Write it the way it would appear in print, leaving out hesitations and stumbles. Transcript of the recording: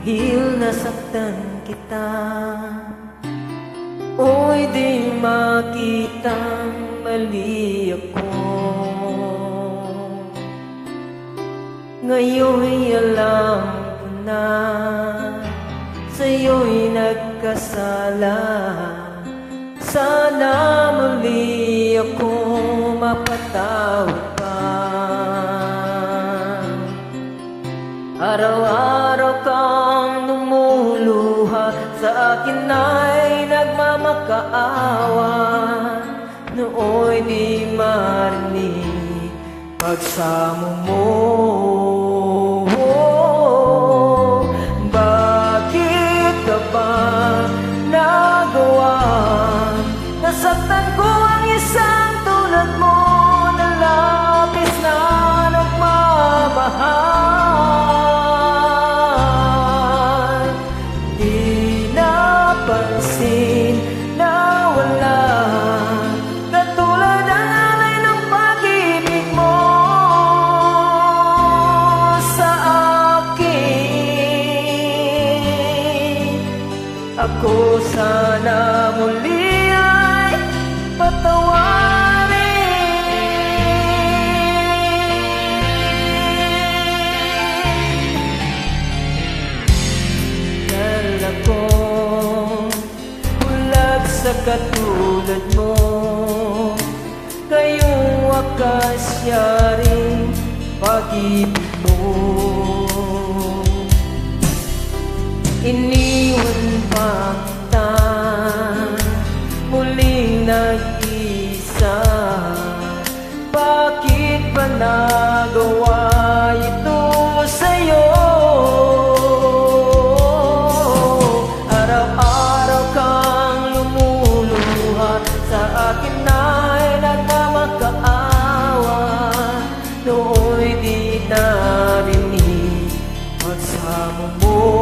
Dahil nasaktan kita, o'y di makitang mali ako. Ngayon'y alam ko na sa'yo'y nagkasala. Sana muli ako mapatawad pa. Araw-araw kang lumuluha, sa akin ay nagmamakaawa. Nooy di marinig pagsamo mo. Bakit ka ba nagawa? Nasaktan ko ang isang tulad mo, na labis na nagmamahal. Pansin na wala katulad ang alay ng pag-ibig mo sa akin. Ako sana muli ay patawarin. Dahil ako sa katulad mo, kayong wakas yaring pag-ibig mo. Iniwan pa kita, muling nag-isa. Bakit ba nagawa ito sa'yo? Araw-araw kang sa akin ay nagmamakaawa. Nooy di narinig pagsamo mo.